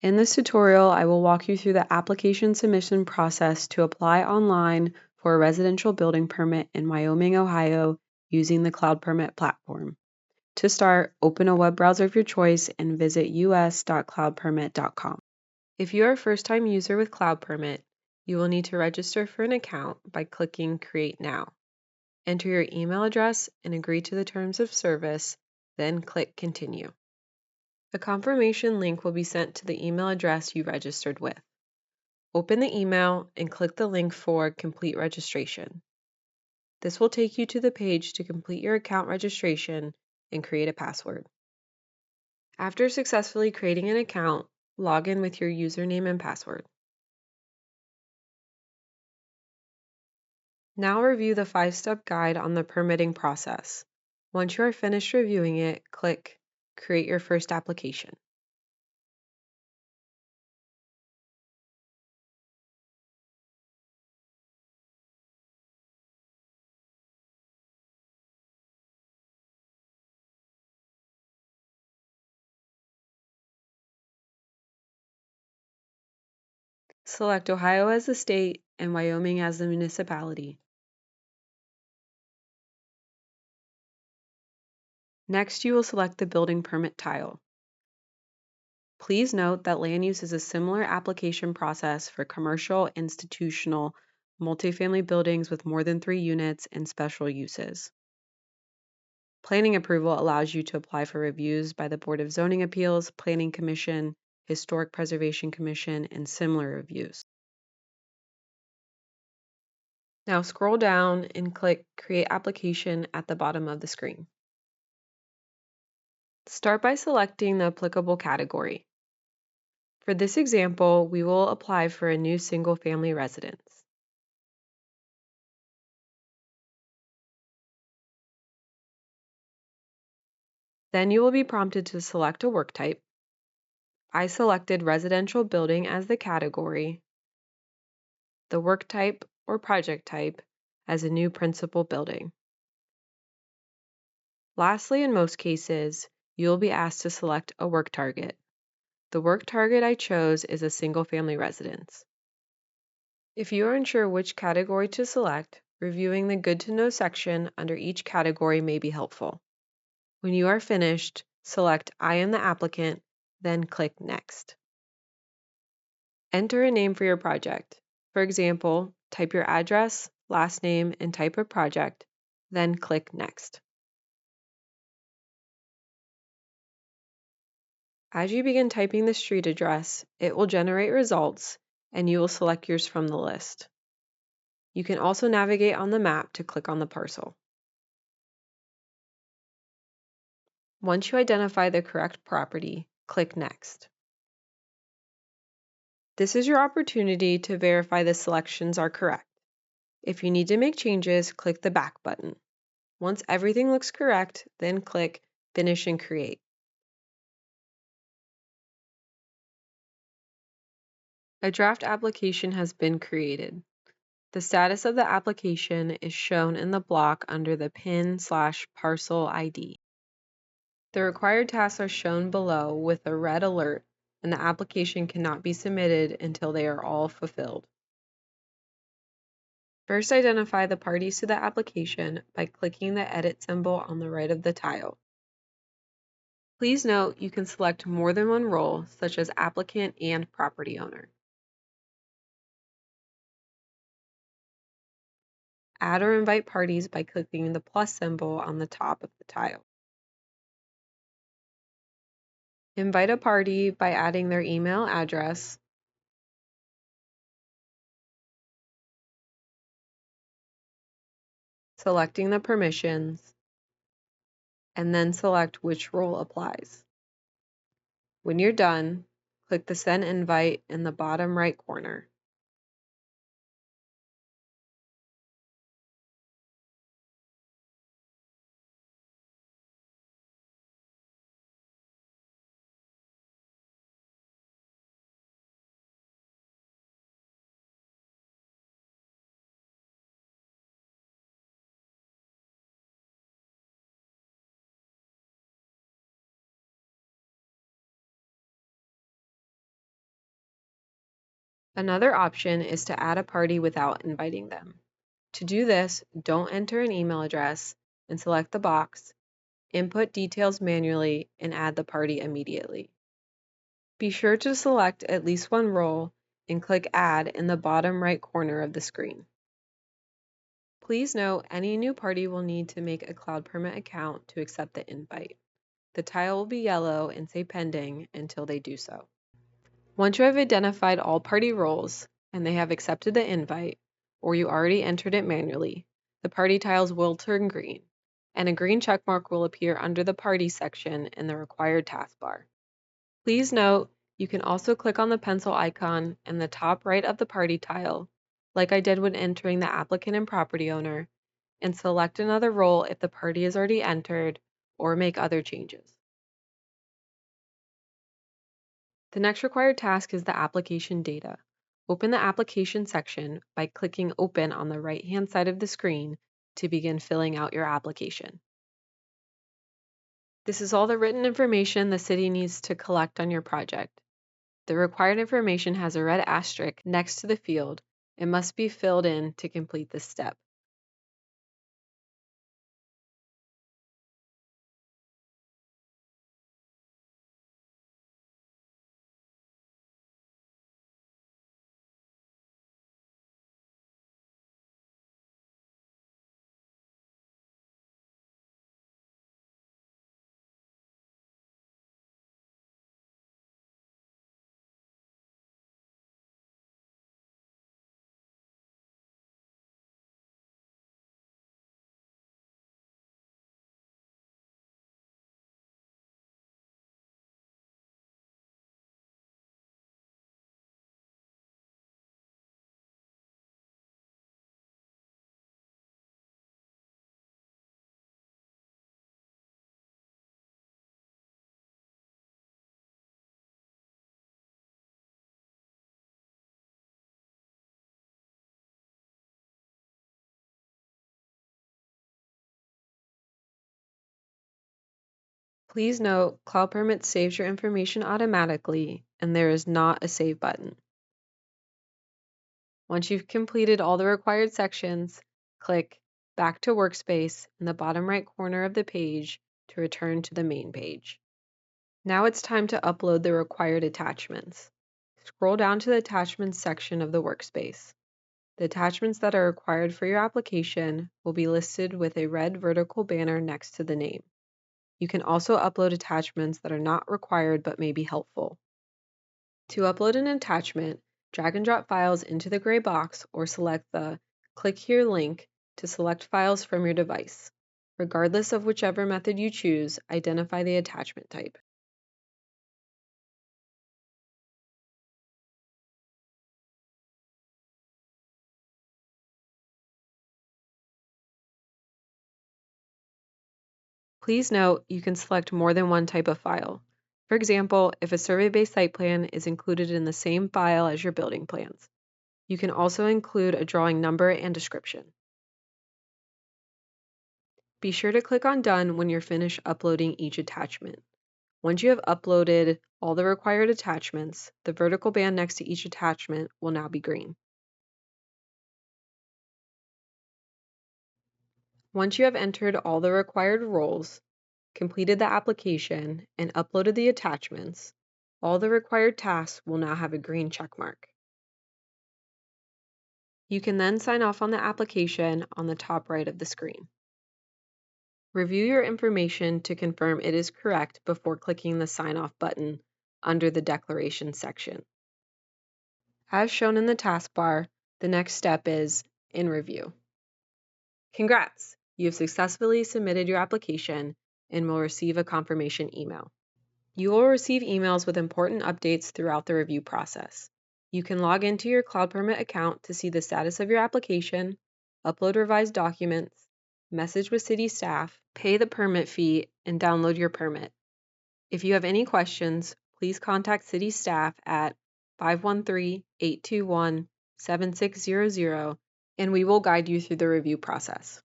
In this tutorial, I will walk you through the application submission process to apply online for a residential building permit in Wyoming, Ohio, using the Cloudpermit platform. To start, open a web browser of your choice and visit us.cloudpermit.com. If you are a first-time user with Cloudpermit, you will need to register for an account by clicking Create Now. Enter your email address and agree to the terms of service, then click Continue. A confirmation link will be sent to the email address you registered with. Open the email and click the link for Complete Registration. This will take you to the page to complete your account registration and create a password. After successfully creating an account, log in with your username and password. Now review the 5-step guide on the permitting process. Once you are finished reviewing it, click Create your first application. Select Ohio as the state and Wyoming as the municipality. Next, you will select the building permit tile. Please note that land use is a similar application process for commercial, institutional, multifamily buildings with more than 3 units and special uses. Planning approval allows you to apply for reviews by the Board of Zoning Appeals, Planning Commission, Historic Preservation Commission, and similar reviews. Now scroll down and click Create Application at the bottom of the screen. Start by selecting the applicable category. For this example, we will apply for a new single-family residence. Then you will be prompted to select a work type. I selected residential building as the category, the work type or project type as a new principal building. Lastly, in most cases, you will be asked to select a work target. The work target I chose is a single-family residence. If you are unsure which category to select, reviewing the Good to Know section under each category may be helpful. When you are finished, select I am the applicant, then click Next. Enter a name for your project. For example, type your address, last name, and type of project, then click Next. As you begin typing the street address, it will generate results, and you will select yours from the list. You can also navigate on the map to click on the parcel. Once you identify the correct property, click Next. This is your opportunity to verify the selections are correct. If you need to make changes, click the Back button. Once everything looks correct, then click Finish and Create. A draft application has been created. The status of the application is shown in the block under the PIN/parcel ID. The required tasks are shown below with a red alert, and the application cannot be submitted until they are all fulfilled. First, identify the parties to the application by clicking the edit symbol on the right of the tile. Please note you can select more than one role, such as applicant and property owner. Add or invite parties by clicking the plus symbol on the top of the tile. Invite a party by adding their email address, selecting the permissions, and then select which role applies. When you're done, click the Send Invite in the bottom right corner. Another option is to add a party without inviting them. To do this, don't enter an email address and select the box, input details manually, and add the party immediately. Be sure to select at least one role and click Add in the bottom right corner of the screen. Please note any new party will need to make a Cloudpermit account to accept the invite. The tile will be yellow and say pending until they do so. Once you have identified all party roles and they have accepted the invite, or you already entered it manually, the party tiles will turn green, and a green checkmark will appear under the party section in the required taskbar. Please note, you can also click on the pencil icon in the top right of the party tile, like I did when entering the applicant and property owner, and select another role if the party is already entered, or make other changes. The next required task is the application data. Open the application section by clicking Open on the right-hand side of the screen to begin filling out your application. This is all the written information the city needs to collect on your project. The required information has a red asterisk next to the field and must be filled in to complete this step. Please note, Cloudpermit saves your information automatically, and there is not a save button. Once you've completed all the required sections, click Back to Workspace in the bottom right corner of the page to return to the main page. Now it's time to upload the required attachments. Scroll down to the Attachments section of the workspace. The attachments that are required for your application will be listed with a red vertical banner next to the name. You can also upload attachments that are not required but may be helpful. To upload an attachment, drag and drop files into the gray box or select the Click Here link to select files from your device. Regardless of whichever method you choose, identify the attachment type. Please note you can select more than one type of file. For example, if a survey-based site plan is included in the same file as your building plans. You can also include a drawing number and description. Be sure to click on Done when you're finished uploading each attachment. Once you have uploaded all the required attachments, the vertical band next to each attachment will now be green. Once you have entered all the required roles, completed the application, and uploaded the attachments, all the required tasks will now have a green check mark. You can then sign off on the application on the top right of the screen. Review your information to confirm it is correct before clicking the Sign Off button under the Declaration section. As shown in the taskbar, the next step is In Review. Congrats! You have successfully submitted your application and will receive a confirmation email. You will receive emails with important updates throughout the review process. You can log into your Cloudpermit account to see the status of your application, upload revised documents, message with city staff, pay the permit fee, and download your permit. If you have any questions, please contact city staff at 513-821-7600, and we will guide you through the review process.